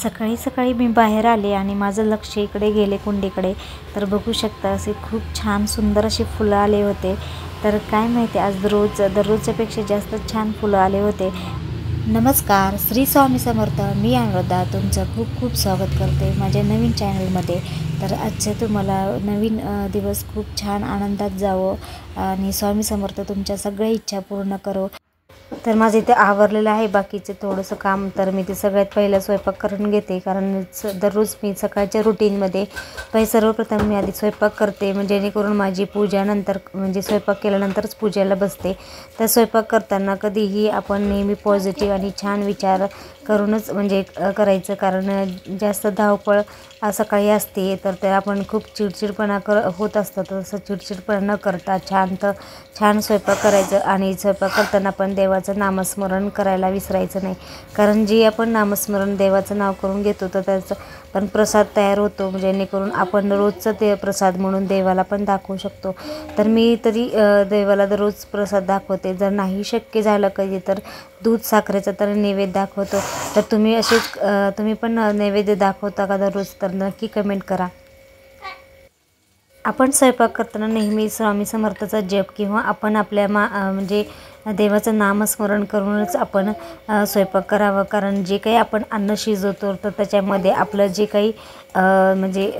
सकाळी सकाळी मी बाहेर आले आणि माझं लक्ष इकडे गेले कुंडीकडे, तर बघू शकता असे खूप छान सुंदर असे फुलं आले होते। तर काय माहिती आज दररोजच्यापेक्षा जास्त छान फुलं आले होते। नमस्कार, श्री स्वामी समर्थ। मी अनुराधा तुमचं खूप खूप स्वागत करते माझ्या नवीन चॅनलमध्ये। तर आजचे तुम्हाला नवीन दिवस खूप छान आनंदात जावं आणि स्वामी समर्थ तुमच्या सगळ्या इच्छा पूर्ण करो। तर माझे इथे आवरलेलं आहे बाकीचे थोडंसं काम, तर मी ते सगळ्यात पहिलं स्वयंपाक करून घेते, कारण दररोज मी सकाळच्या रुटीनमध्ये सर्वप्रथम मी आधी स्वयंपाक करते, म्हणजे जेणेकरून माझी पूजा नंतर म्हणजे स्वयंपाक केल्यानंतरच पूजेला बसते। तर स्वयंपाक करताना कधीही आपण नेहमी पॉझिटिव्ह आणि छान विचार करूनच म्हणजे करायचं, कारण जास्त धावपळ सकाळी असते तर ते आपण खूप चिडचिडपणा होत असतं। तसं चिडचिडपणा न करता छान स्वयंपाक करायचं आणि स्वयंपाक करताना पण देवाचं नामस्मरण करायला विसरायचं नाही, कारण जे आपण नामस्मरण देवाचं नाव करून घेतो तर त्याचा पण प्रसाद तयार होतो, जेणेकरून आपण रोजचं ते प्रसाद म्हणून देवाला पण दाखवू शकतो। तर मी तरी देवाला दररोज प्रसाद दाखवते। जर नाही शक्य झालं कधी तर दूध साखरेचा तर नैवेद्य दाखवतो। तर तुम्ही पण नैवेद्य दाखवता का दररोज? तर नक्की कमेंट करा। आपण स्वयंपाक करताना नेहमी स्वामी समर्थाचा जप किंवा आपण आपल्या म्हणजे देवाचं नामस्मरण करूनच आपण स्वयंपाक करावं, कारण जे काही आपण अन्न शिजवतो तर त्याच्यामध्ये आपलं जे काही म्हणजे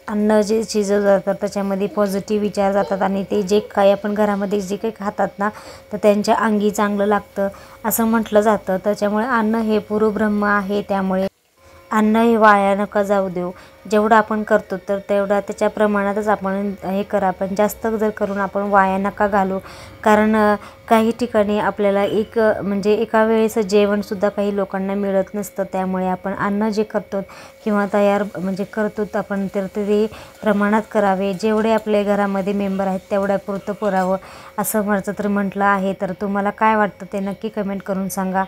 अन्न जे शिजवलं जातं त्याच्यामध्ये पॉझिटिव्ह विचार जातात आणि ते जे काही आपण घरामध्ये जे काही खातात ना तर त्यांच्या अंगी चांगलं लागतं असं म्हटलं जातं। त्याच्यामुळे अन्न हे परब्रह्म आहे, त्यामुळे अन्न हे वाया नका जाऊ देऊ। जेवढं आपण करतो तर तेवढा त्याच्या प्रमाणातच आपण हे करा, पण जास्त जर करून आपण वाया नका घालू, कारण काही ठिकाणी आपल्याला म्हणजे एका वेळेस जेवणसुद्धा काही लोकांना मिळत नसतं। त्यामुळे आपण अन्न जे करतो किंवा तयार म्हणजे करतो आपण तर ते प्रमाणात करावे, जेवढे आपल्या घरामध्ये मेंबर आहेत तेवढ्यापुरतं पुरावं असं म्हटलं आहे। तर तुम्हाला काय वाटतं ते नक्की कमेंट करून सांगा।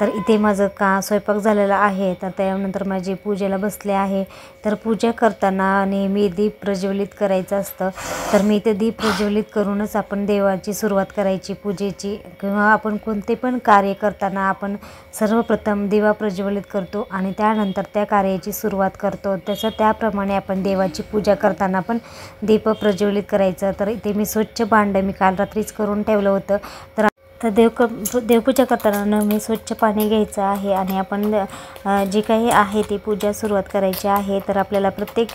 तर इथे माझं स्वयंपाक झालेला आहे, तर त्यानंतर माझी पूजेला बसले आहे। तर पूजा करताना नेहमी दीप प्रज्वलित करायचं असतं, तर मी ते दीप प्रज्वलित करूनच आपण देवाची सुरुवात करायची पूजेची, किंवा आपण कोणते पण कार्य करताना आपण सर्वप्रथम दिवा प्रज्वलित करतो आणि त्यानंतर त्या कार्याची सुरुवात करतो। त्याप्रमाणे आपण देवाची पूजा करताना पण दीप प्रज्वलित करायचं। तर इथे मी स्वच्छ भांडं मी काल रात्रीच करून ठेवलं होतं। तर देवपूजा करताना मी स्वच्छ पाणी घ्यायचं आहे आणि आपण जी काही आहे ती पूजा सुरुवात करायची आहे। तर आपल्याला प्रत्येक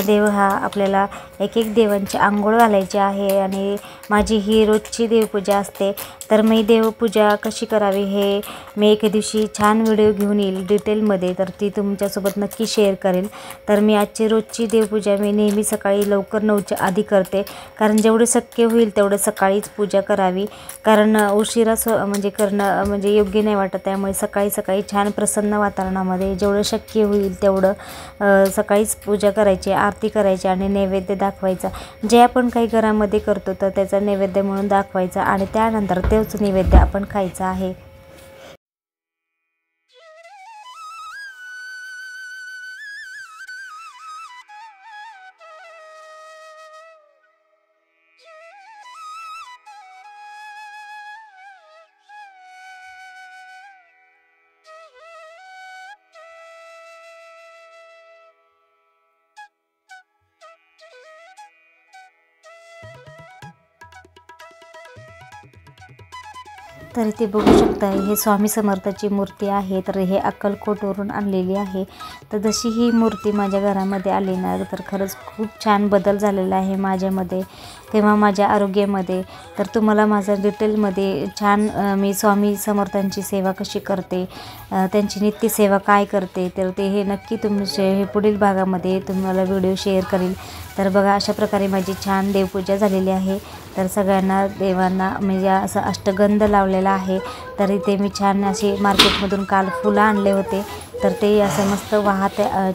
देव आपल्याला एक देवांची आंघोळ घालायची आहे आणि माझी ही रोजची देवपूजा असते। तर मी देवपूजा कशी करावी हे मी एके दिवशी छान व्हिडिओ घेऊन येईल डिटेलमध्ये, तर ती तुमच्यासोबत नक्की शेअर करेल। तर मी आजची रोजची देवपूजा मी नेहमी सकाळी लवकर 9च्या आधी करते, कारण जेवढं शक्य होईल तेवढं सकाळीच पूजा करावी, कारण उशिरा म्हणजे करणं म्हणजे योग्य नाही वाटत। त्यामुळे सकाळी छान प्रसन्न वातावरणामध्ये जेवढं शक्य होईल तेवढं सकाळीच पूजा करायची, आरती करायची आणि नैवेद्य दाखवायचा। जे आपण काही घरामध्ये करतो तर त्याचा नैवेद्य म्हणून दाखवायचा आणि त्यानंतर तोच नैवेद्य आपण खायचा आहे। तर इथे बघू शकता हे स्वामी समर्थाची मूर्ती आहे, तर हे अक्कलकोटवरून आणलेली आहे। तर जशी ही मूर्ती माझ्या घरामध्ये आली ना तर खरंच खूप छान बदल झालेला आहे माझ्यामध्ये किंवा माझ्या आरोग्यामध्ये। तर तुम्हाला माझा डिटेलमध्ये छान मी स्वामी समर्थांची सेवा कशी करते, त्यांची नित्यसेवा काय करते, तर ते हे नक्की हे पुढील भागामध्ये तुम्हाला व्हिडिओ शेअर करेल। तर बघा अशा प्रकारे माझी छान देवपूजा झालेली आहे। तर सगळ्यांना देवांना म्हणजे असं अष्टगंध लावलेला आहे। तर इथे मी छान असे मार्केटमधून काल फुलं आणले होते, तर ते असं मस्त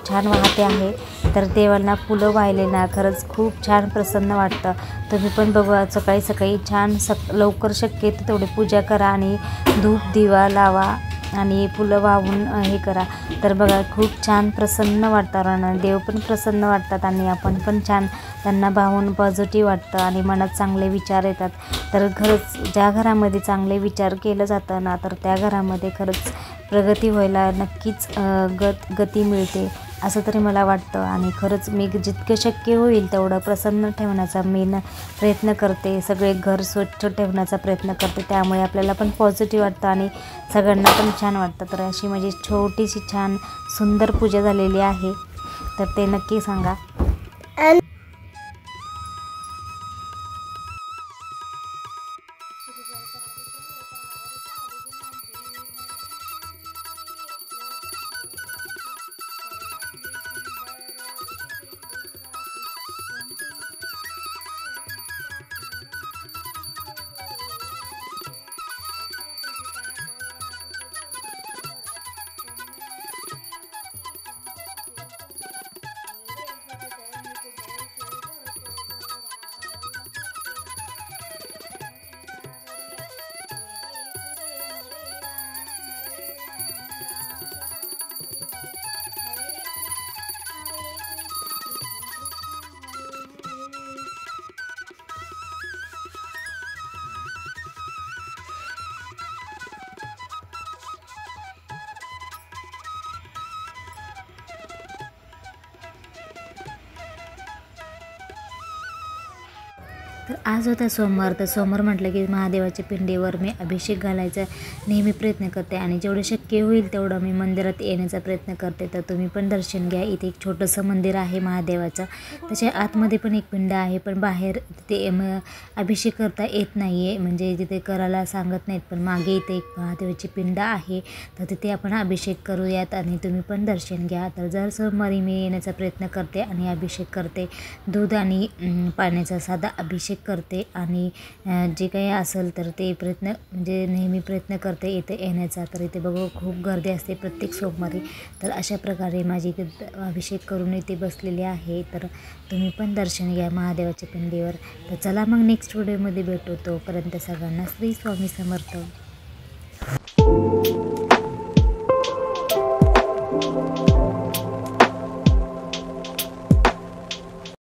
छान वाहते आहे। तर देवांना फुलं वाहिले ना खरंच खूप छान प्रसन्न वाटतं। तुम्ही पण बघा सकाळी छान लवकर शक्य तेवढी पूजा करा आणि धूप दिवा लावा आणि फुलं वाहून हे करा। तर बघा खूप छान प्रसन्न वातावरण, देव पण प्रसन्न वाटतात आणि आपण पण छान त्यांना पाहून पॉझिटिव्ह वाटतं आणि मनात चांगले विचार येतात। तर खरंच ज्या घरामध्ये चांगले विचार केलं जातं ना तर त्या घरामध्ये खरंच प्रगती व्हायला नक्कीच गती मिळते असं तरी मला वाटतं. आणि खरंच मी जितकं शक्य होईल तेवढं प्रसन्न ठेवण्याचा मी प्रयत्न करते. सगळे घर स्वच्छ ठेवण्याचा प्रयत्न करते, त्यामुळे आपल्याला पण पॉझिटिव्ह वाटतं आणि सगळ्यांना पण छान वाटतं. तर अशी माझी छोटीशी छान सुंदर पूजा झालेली आहे, तर ते नक्की सांगा. तर आज होता सोमवार. तर सोमवार म्हटलं की महादेवाच्या पिंडीवर मी अभिषेक घालायचा नेहमी प्रयत्न करते आणि जेवढं शक्य होईल तेवढं मी मंदिरात येण्याचा प्रयत्न करते. तर तुम्ही पण दर्शन घ्या. इथे एक छोटंसं मंदिर आहे महादेवाचं, त्याच्या आतमध्ये पण एक पिंड आहे, पण बाहेर ते अभिषेक करता येत नाही आहे, म्हणजे तिथे करायला सांगत नाहीत. पण मागे इथे एक महादेवाची पिंड आहे, तर तिथे आपण अभिषेक करूयात आणि तुम्ही पण दर्शन घ्या. तर जर सोमवारी मी येण्याचा प्रयत्न करते आणि अभिषेक करते. दूध आणि पाण्याचा साधा अभिषेक करते आणि जे काही असेल तर ते म्हणजे नेहमी प्रयत्न करते इथे येण्याचा. तर इथे बघू खूप गर्दी असते प्रत्येक सोमवारी. तर अशा प्रकारे माझी इथे अभिषेक करून इथे बसलेली आहे. तर तुम्ही पण दर्शन घ्या महादेवाच्या पिंडीवर. तर चला मग नेक्स्ट व्हिडिओमध्ये भेटू. तोपर्यंत सगळ्यांना श्री स्वामी समर्थ.